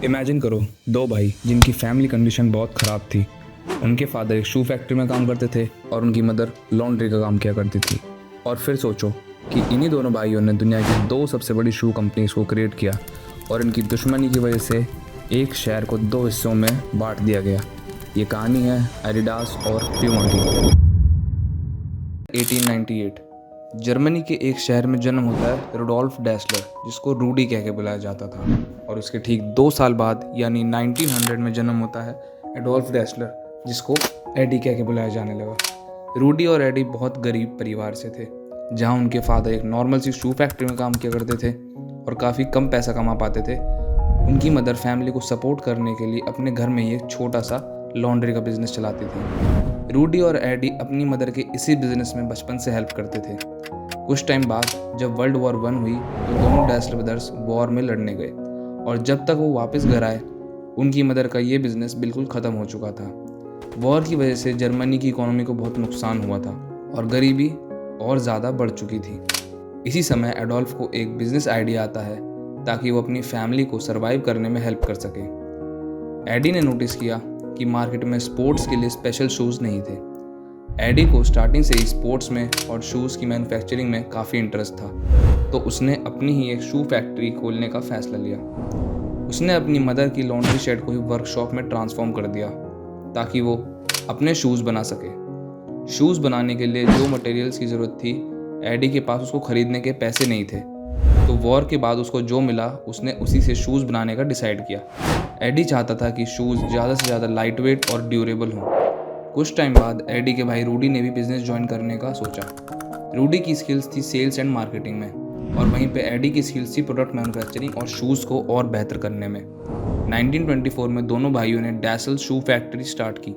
Imagine करो, दो भाई जिनकी फैमिली कंडीशन बहुत ख़राब थी। उनके फादर एक शू फैक्ट्री में काम करते थे और उनकी मदर लॉन्ड्री का काम किया करती थी। और फिर सोचो कि इन्हीं दोनों भाइयों ने दुनिया की दो सबसे बड़ी शू कंपनीज को क्रिएट किया और इनकी दुश्मनी की वजह से एक शहर को दो हिस्सों में बांट दिया गया। ये कहानी है एडिडास और प्यूमा की। 1898 जर्मनी के एक शहर में जन्म होता है रुडोल्फ डैसलर, जिसको रूडी कह के बुलाया जाता था। और उसके ठीक 2 साल बाद यानी 1900 में जन्म होता है एडोल्फ डैसलर, जिसको एडी कह के बुलाया जाने लगा। रूडी और एडी बहुत गरीब परिवार से थे, जहां उनके फादर एक नॉर्मल सी शू फैक्ट्री में काम किया करते थे और काफ़ी कम पैसा कमा पाते थे। उनकी मदर फैमिली को सपोर्ट करने के लिए अपने घर में ही एक छोटा सा लॉन्ड्री का बिजनेस चलाती थी। रूडी और एडी अपनी मदर के इसी बिजनेस में बचपन से हेल्प करते थे। कुछ टाइम बाद जब वर्ल्ड वॉर 1 हुई तो दोनों डैसलर ब्रदर्स वॉर में लड़ने गए और जब तक वो वापस घर आए उनकी मदर का ये बिजनेस बिल्कुल ख़त्म हो चुका था। वॉर की वजह से जर्मनी की इकोनॉमी को बहुत नुकसान हुआ था और गरीबी और ज़्यादा बढ़ चुकी थी। इसी समय एडोल्फ को एक बिजनेस आइडिया आता है ताकि वो अपनी फैमिली को सर्वाइव करने में हेल्प कर सके। एडी ने नोटिस किया कि मार्केट में स्पोर्ट्स के लिए स्पेशल शूज़ नहीं थे। एडी को स्टार्टिंग से ही स्पोर्ट्स में और शूज़ की मैन्युफैक्चरिंग में काफ़ी इंटरेस्ट था, तो उसने अपनी ही एक शू फैक्ट्री खोलने का फैसला लिया। उसने अपनी मदर की लॉन्ड्री शेड को ही वर्कशॉप में ट्रांसफॉर्म कर दिया ताकि वो अपने शूज़ बना सके। शूज़ बनाने के लिए जो मटेरियल्स की ज़रूरत थी, एडी के पास उसको ख़रीदने के पैसे नहीं थे, तो वॉर के बाद उसको जो मिला उसने उसी से शूज़ बनाने का डिसाइड किया। एडी चाहता था कि शूज़ ज़्यादा से ज़्यादा लाइट वेट और ड्यूरेबल हों। कुछ टाइम बाद एडी के भाई रूडी ने भी बिजनेस ज्वाइन करने का सोचा। रूडी की स्किल्स थी सेल्स एंड मार्केटिंग में और वहीं पे एडी की स्किल्स थी प्रोडक्ट मैन्युफैक्चरिंग और शूज़ को और बेहतर करने में। 1924 में दोनों भाइयों ने डैसल शू फैक्ट्री स्टार्ट की,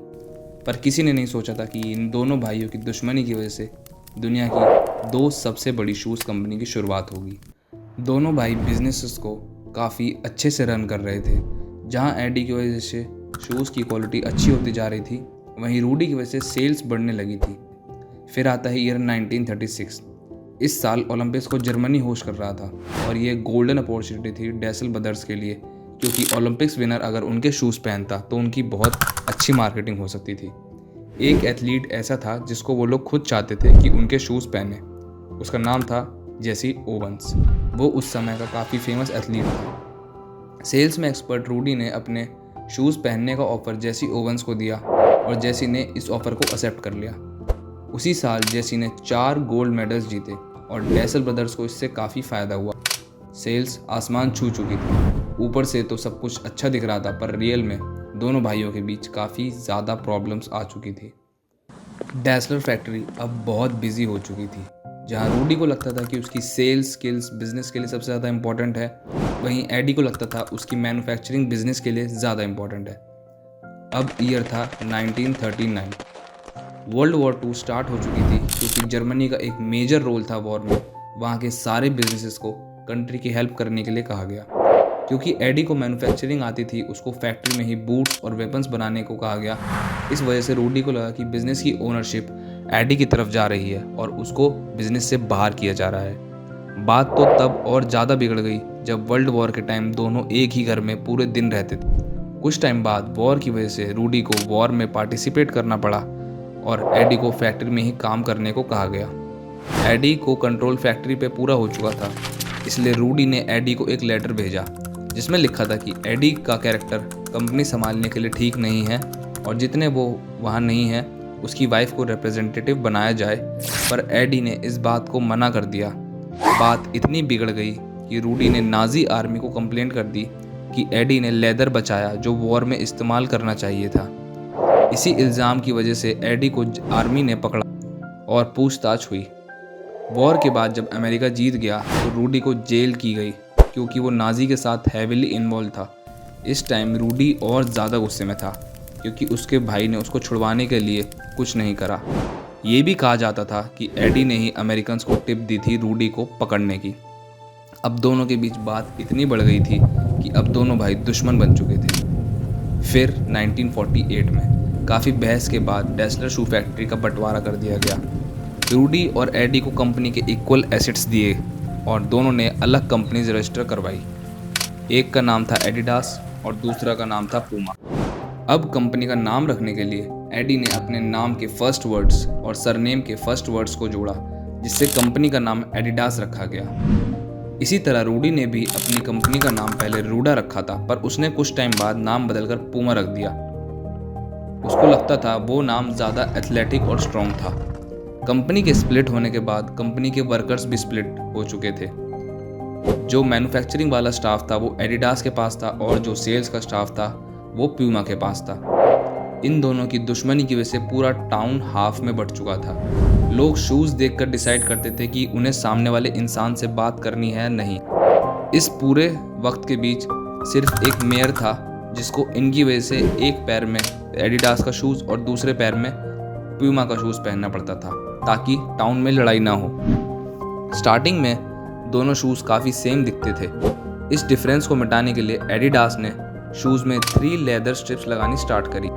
पर किसी ने नहीं सोचा था कि इन दोनों भाइयों की दुश्मनी की वजह से दुनिया की दो सबसे बड़ी शूज़ कंपनी की शुरुआत होगी। दोनों भाई बिजनेसेस को काफ़ी अच्छे से रन कर रहे थे। जहां एडी की वजह से शूज़ की क्वालिटी अच्छी होती जा रही थी, वहीं रूडी की वजह से सेल्स बढ़ने लगी थी। फिर आता है ईयर 1936। इस साल ओलंपिक्स को जर्मनी होस्ट कर रहा था और ये गोल्डन अपॉर्चुनिटी थी डैसल ब्रदर्स के लिए, क्योंकि ओलंपिक्स विनर अगर उनके शूज़ पहनता तो उनकी बहुत अच्छी मार्केटिंग हो सकती थी। एक एथलीट ऐसा था जिसको वो लोग खुद चाहते थे कि उनके शूज़ पहने। उसका नाम था जेसी ओवंस। वो उस समय का काफ़ी फेमस एथलीट था। सेल्स में एक्सपर्ट रूडी ने अपने शूज़ पहनने का ऑफ़र जेसी ओवंस को दिया और जेसी ने इस ऑफ़र को एक्सेप्ट कर लिया। उसी साल जेसी ने 4 गोल्ड मेडल्स जीते और डैसल ब्रदर्स को इससे काफ़ी फ़ायदा हुआ। सेल्स आसमान छू चुकी थी। ऊपर से तो सब कुछ अच्छा दिख रहा था, पर रियल में दोनों भाइयों के बीच काफ़ी ज़्यादा प्रॉब्लम्स आ चुकी थी। डैसलर फैक्ट्री अब बहुत बिजी हो चुकी थी। जहाँ रूडी को लगता था कि उसकी सेल्स स्किल्स बिजनेस के लिए सबसे ज़्यादा इंपॉर्टेंट है, वहीं एडी को लगता था उसकी मैन्युफैक्चरिंग बिजनेस के लिए ज़्यादा इंपॉर्टेंट है। अब ईयर था 1939। वर्ल्ड वॉर 2 स्टार्ट हो चुकी थी, क्योंकि जर्मनी का एक मेजर रोल था वॉर में। वहाँ के सारे बिजनेसेस को कंट्री की हेल्प करने के लिए कहा गया। क्योंकि एडी को मैन्युफैक्चरिंग आती थी, उसको फैक्ट्री में ही बूट्स और वेपन्स बनाने को कहा गया। इस वजह से रूडी को लगा कि बिजनेस की ओनरशिप एडी की तरफ जा रही है और उसको बिजनेस से बाहर किया जा रहा है। बात तो तब और ज़्यादा बिगड़ गई जब वर्ल्ड वॉर के टाइम दोनों एक ही घर में पूरे दिन रहते थे। कुछ टाइम बाद वॉर की वजह से रूडी को वॉर में पार्टिसिपेट करना पड़ा और एडी को फैक्ट्री में ही काम करने को कहा गया। एडी को कंट्रोल फैक्ट्री पे पूरा हो चुका था, इसलिए रूडी ने एडी को एक लेटर भेजा जिसमें लिखा था कि एडी का कैरेक्टर कंपनी संभालने के लिए ठीक नहीं है और जितने वो वहाँ नहीं है उसकी वाइफ को रिप्रेजेंटेटिव बनाया जाए। पर एडी ने इस बात को मना कर दिया। बात इतनी बिगड़ गई कि रूडी ने नाजी आर्मी को कंप्लेंट कर दी कि एडी ने लेदर बचाया जो वॉर में इस्तेमाल करना चाहिए था। इसी इल्ज़ाम की वजह से एडी को आर्मी ने पकड़ा और पूछताछ हुई। वॉर के बाद जब अमेरिका जीत गया तो रूडी को जेल की गई, क्योंकि वो नाजी के साथ हैविली इन्वॉल्व था। इस टाइम रूडी और ज़्यादा गुस्से में था, क्योंकि उसके भाई ने उसको छुड़वाने के लिए कुछ नहीं करा। ये भी कहा जाता था कि एडी ने ही अमेरिकन्स को टिप दी थी रूडी को पकड़ने की। अब दोनों के बीच बात इतनी बढ़ गई थी कि अब दोनों भाई दुश्मन बन चुके थे। फिर 1948 में काफ़ी बहस के बाद डैसलर शू फैक्ट्री का बंटवारा कर दिया गया। रूडी और एडी को कंपनी के इक्वल एसेट्स दिए और दोनों ने अलग कंपनीज रजिस्टर करवाई। एक का नाम था एडिडास और दूसरा का नाम था पूमा। अब कंपनी का नाम रखने के लिए एडी ने अपने नाम के फर्स्ट वर्ड्स और सरनेम के फर्स्ट वर्ड्स को जोड़ा, जिससे कंपनी का नाम एडिडास रखा गया। इसी तरह रूडी ने भी अपनी कंपनी का नाम पहले रूडा रखा था, पर उसने कुछ टाइम बाद नाम बदलकर पूमा रख दिया। उसको लगता था वो नाम ज़्यादा एथलेटिक और स्ट्रॉन्ग था। कंपनी के स्प्लिट होने के बाद कंपनी के वर्कर्स भी स्प्लिट हो चुके थे। जो मैन्युफैक्चरिंग वाला स्टाफ था वो एडिडास के पास था और जो सेल्स का स्टाफ था वो प्यूमा के पास था। इन दोनों की दुश्मनी की वजह से पूरा टाउन हाफ में बट चुका था। लोग शूज़ देखकर डिसाइड करते थे कि उन्हें सामने वाले इंसान से बात करनी है नहीं। इस पूरे वक्त के बीच सिर्फ एक मेयर था जिसको इनकी वजह से एक पैर में एडिडास का शूज़ और दूसरे पैर में प्यूमा का शूज़ पहनना पड़ता था ताकि टाउन में लड़ाई ना हो। स्टार्टिंग में दोनों शूज़ काफ़ी सेम दिखते थे। इस डिफरेंस को मिटाने के लिए एडिडास ने शूज़ में 3 लेदर स्ट्रिप्स लगानी स्टार्ट करी।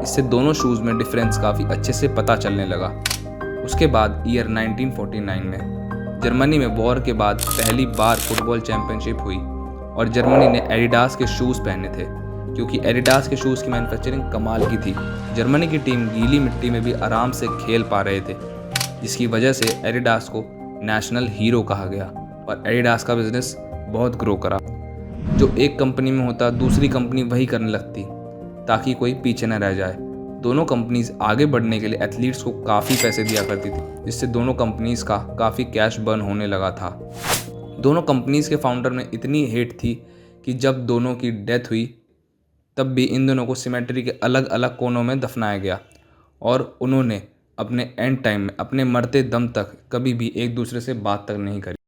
इससे दोनों शूज़ में डिफरेंस काफ़ी अच्छे से पता चलने लगा। उसके बाद ईयर 1949 में जर्मनी में वॉर के बाद पहली बार फुटबॉल चैंपियनशिप हुई और जर्मनी ने एडिडास के शूज़ पहने थे क्योंकि एडिडास के शूज़ की मैन्युफैक्चरिंग कमाल की थी। जर्मनी की टीम गीली मिट्टी में भी आराम से खेल पा रहे थे, जिसकी वजह से एडिडास को नेशनल हीरो कहा गया और एडिडास का बिजनेस बहुत ग्रो करा। जो एक कंपनी में होता दूसरी कंपनी वही करने लगती ताकि कोई पीछे न रह जाए। दोनों कंपनीज आगे बढ़ने के लिए एथलीट्स को काफ़ी पैसे दिया करती थी, जिससे दोनों कंपनीज का काफ़ी कैश बर्न होने लगा था। दोनों कंपनीज के फाउंडर में इतनी हेट थी कि जब दोनों की डेथ हुई तब भी इन दोनों को सिमेट्री के अलग अलग कोनों में दफनाया गया और उन्होंने अपने एंड टाइम में अपने मरते दम तक कभी भी एक दूसरे से बात तक नहीं करी।